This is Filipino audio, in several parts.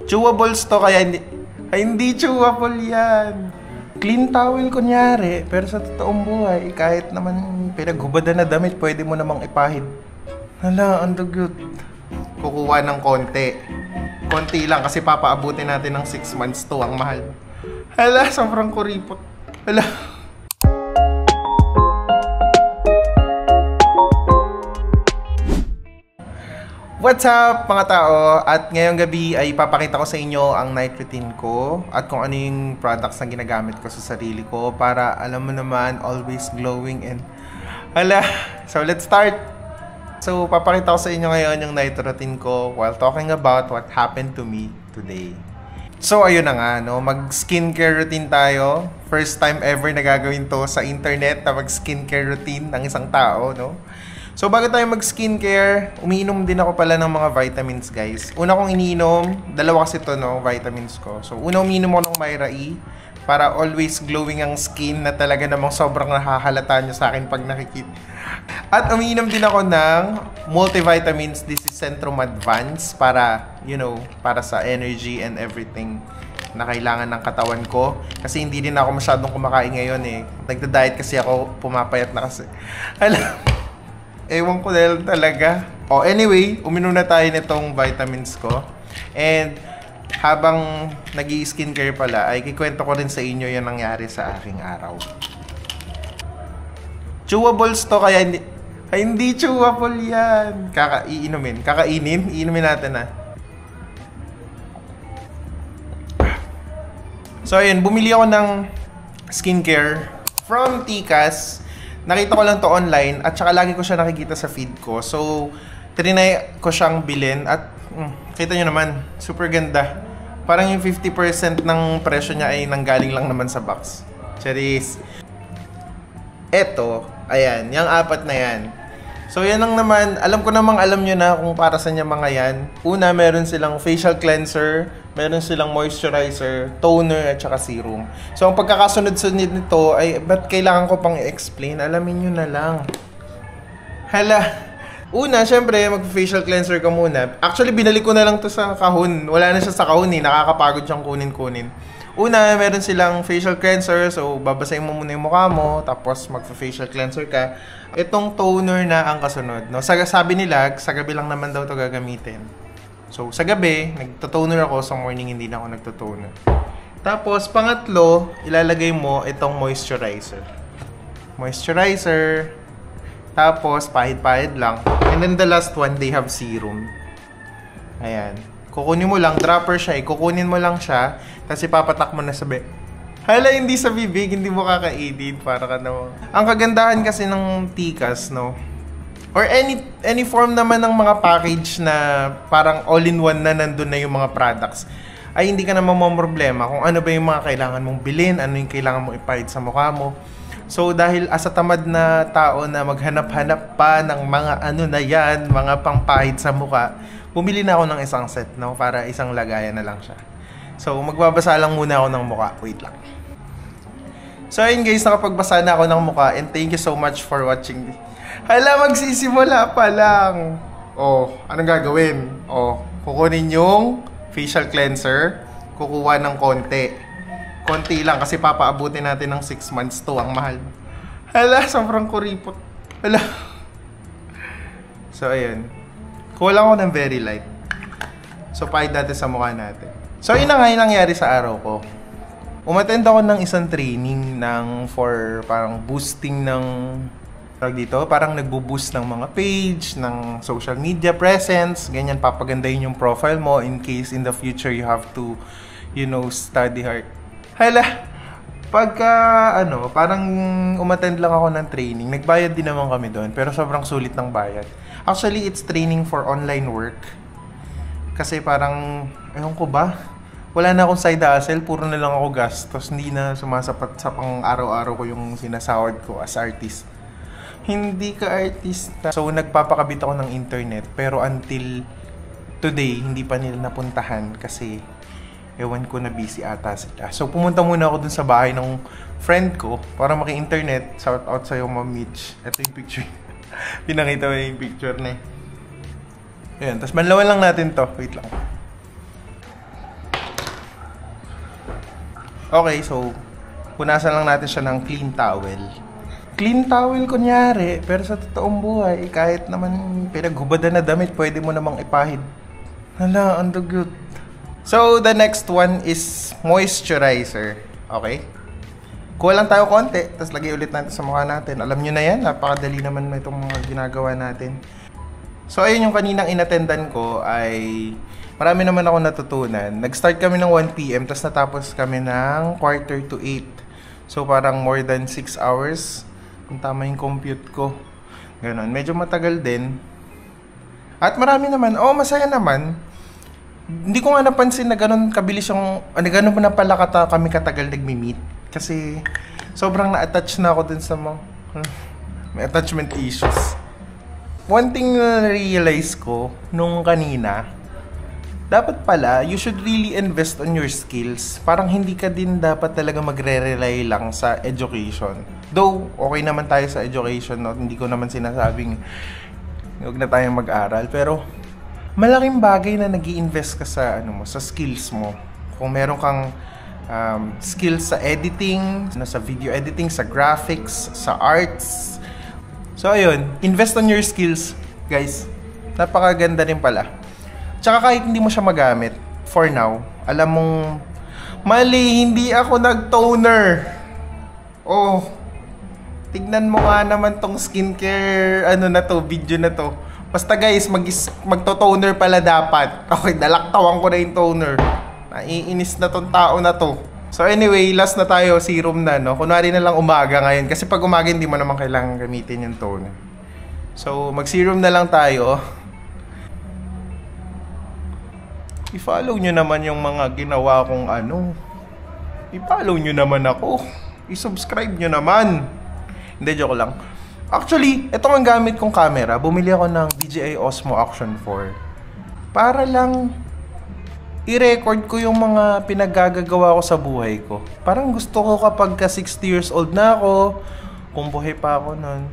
Chewables to kaya hindi chewable yan. Clean towel kunyari, pero sa totoong buhay, kahit naman pinaghubadan na damit, pwede mo namang ipahid. Hala, ang dugyot. Kukuha ng konti. Konti lang kasi papaabutin natin ng 6 months to, ang mahal. Hala, sobrang kuripot. Hala. What's up mga tao? At ngayong gabi ay papakita ko sa inyo ang night routine ko at kung ano yung products na ginagamit ko sa sarili ko para alam mo naman, always glowing and hala. So let's start! So papakita ko sa inyo ngayon yung night routine ko while talking about what happened to me today. So ayun na nga, no? Mag-skincare routine tayo. First time ever na gagawin to sa internet na mag-skincare routine ng isang tao, no? So bago tayo mag-skincare, umiinom din ako pala ng mga vitamins, guys. Una kong iniinom, dalawa kasi to, no, vitamins ko. So una umiinom ako ng Myra E para always glowing ang skin na talaga namang sobrang nahahalata nyo sa akin pag nakikita. At umiinom din ako ng multivitamins. This is Centrum Advance para, you know, para sa energy and everything na kailangan ng katawan ko. Kasi hindi din ako masyadong kumakain ngayon eh. Nagda-diet kasi ako, pumapayat na kasi. Alam, ewan ko dahil talaga. Oh, anyway, uminom na tayo nitong vitamins ko. And habang nag-i-skincare pala, ay kikwento ko rin sa inyo yung nangyari sa aking araw. Chewables to kaya hindi chewable yan. Iinumin natin na. So ayun, bumili ako ng skincare from Tikas. Nakita ko lang to online at saka lagi ko siya nakikita sa feed ko. So, trinay ko siyang bilhin at kita nyo naman, super ganda. Parang yung 50% ng presyo niya ay nanggaling lang naman sa box. Charis. Eto, ayan, yung apat na yan. So, yan lang naman. Alam ko namang alam nyo na kung para sa niya mga yan. Una, meron silang facial cleanser, meron silang moisturizer, toner, at saka serum. So, ang pagkakasunod-sunod nito ay, ba't kailangan ko pang i-explain? Alamin nyo na lang. Hala. Una, syempre, mag-facial cleanser ka muna. Actually, binalik ko na lang to sa kahon. Wala na siya sa kahon eh. Nakakapagod siyang kunin-kunin. Una, meron silang facial cleanser. So, babasahin mo muna yung mukha mo. Tapos, mag-facial cleanser ka. Itong toner na ang kasunod. No? Sabi nila, sa gabi lang naman daw to gagamitin. So, sa gabi, nagtotoner ako. Sa morning, hindi na ako nagtotoner. Tapos, pangatlo, ilalagay mo itong moisturizer. Moisturizer. Tapos, pahid-pahid lang. And then, the last one, they have serum. Ayan. Kukunin mo lang, dropper siya eh. Kukunin mo lang siya, tapos ipapatak mo na sa hala, hindi sa bibig, hindi mo kakainin. Para ka naman. Ang kagandahan kasi ng Tikas, no? Or any form naman ng mga package na parang all-in-one na nandun na yung mga products, ay hindi ka naman problema kung ano ba yung mga kailangan mong bilhin, ano yung kailangan mong ipahid sa mukha mo. So, dahil asa tamad na tao na maghanap-hanap pa ng mga ano na yan, mga pangpahid sa mukha, bumili na ako ng isang set, no? Para isang lagayan na lang siya. So, magbabasa lang muna ako ng mukha. Wait lang. So, ayun guys, nakapagbasa na ako ng mukha and thank you so much for watching. Hala, magsisimula pa lang. Oh, anong gagawin? Oh, kukunin yung facial cleanser, kukuha ng konti. Konti lang kasi papaabutin natin ng 6 months to, ang mahal. Hala, sobrang kuripot. Hala. So, ayun. Kulang ako ng very light. So, pahid natin sa mukha natin. So, yun na nga yung nangyari sa araw ko. Umattend ako ng isang training for parang boosting ng dito, parang nagbo-boost ng mga page, ng social media presence, ganyan, papagandahin yung profile mo in case in the future you have to, you know, study hard. Hala, pagka, parang umattend lang ako ng training, nagbayad din naman kami doon, pero sobrang sulit ng bayad. Actually, it's training for online work. Kasi parang, ewan ko ba, wala na akong side hustle, puro na lang ako gastos, hindi na sumasapat sa pang araw-araw ko yung sinasahod ko as artist. Hindi ka artista. So, nagpapakabit ako ng internet, pero until today, hindi pa nila napuntahan kasi ewan ko na busy ata sila. So, pumunta muna ako dun sa bahay ng friend ko para maki-internet. Shout out sa'yo, Ma'am Mitch. Ito yung picture. Pinakita mo yung picture na eh. Ayan, tapos manlawan lang natin to. Wait lang. Okay, so punasan lang natin siya ng clean towel. Clean towel kunyari, pero sa totoong buhay, kahit naman pinaghubadan na damit, pwede mo namang ipahid. Hala, ang dugyot. So, the next one is moisturizer. Okay? Kuha lang tayo konti, tapos lagay ulit natin sa mukha natin. Alam nyo na yan, napakadali naman na itong mga ginagawa natin. So, ayun yung kaninang inattendan ko ay marami naman ako natutunan. Nag-start kami ng 1 PM, tapos natapos kami ng 7:45. So, parang more than 6 hours. Kung tama yung compute ko. Ganon. Medyo matagal din. At marami naman, masaya naman. Hindi ko nga napansin na ganon kabilis yung, ganon mo na pala kami katagal nagmi-meet. Kasi sobrang na-attach na ako dun sa mga may attachment issues. One thing na realize ko nung kanina, dapat pala you should really invest on your skills. Parang hindi ka din dapat talaga magre-rely lang sa education. Though okay naman tayo sa education, no? Hindi ko naman sinasabing huwag na tayong mag-aral, pero malaking bagay na nag-i-invest ka sa sa skills mo. Kung meron kang skills sa editing, sa video editing, sa graphics, sa arts. So ayun, invest on your skills, guys. Napakaganda rin pala. Tsaka kahit hindi mo siya magamit, for now, alam mong, mali, hindi ako nag-toner. Tignan mo nga naman tong skincare, video na to. Basta guys, magto-toner pala dapat. Okay, dalaktawan ko na yung toner. Naiinis na tong tao na to. So anyway, last na tayo, serum na, no? Kunwari na lang umaga ngayon. Kasi pag umaga, hindi mo naman kailangan gamitin yung toner. So, mag-serum na lang tayo. I-follow nyo naman yung mga ginawa kong I-follow nyo naman ako. I-subscribe nyo naman. Hindi, joke lang. Actually, ito ang gamit kong camera. Bumili ako ng DJI Osmo Action 4. Para lang i-record ko yung mga pinaggagawa ko sa buhay ko. Parang gusto ko kapag ka 60 years old na ako, kung buhay pa ako nun,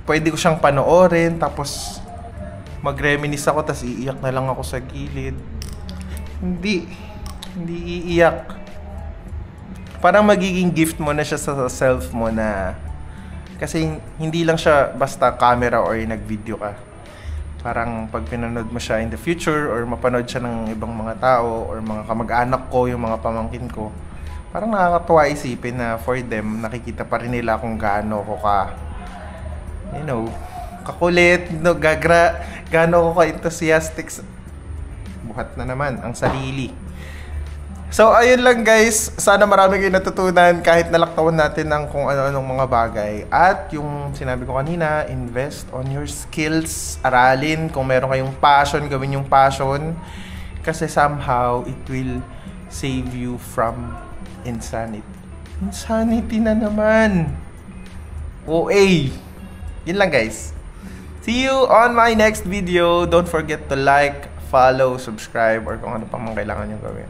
pwede ko siyang panoorin, tapos mag-reminisce ako, tapos iiyak na lang ako sa gilid. Hindi iiyak. Parang magiging gift mo na siya sa self mo na, kasi hindi lang siya basta camera or nag-video ka. Parang pag pinanood mo siya in the future or mapanood siya ng ibang mga tao or mga kamag-anak ko, yung mga pamangkin ko, parang nakakatuwa isipin na for them, nakikita pa rin nila kung gaano ko kakulit, gaano ko ka-enthusiastic. Buhat na naman ang sarili. So, ayun lang guys. Sana marami kayo natutunan kahit nalaktawan natin ng kung ano-anong mga bagay. At yung sinabi ko kanina, invest on your skills. Aralin. Kung meron kayong passion, gawin yung passion. Kasi somehow, it will save you from insanity. Insanity na naman. OA. Yun lang guys. See you on my next video. Don't forget to like, follow, subscribe, or kung ano pang mga kailangan nyo gawin.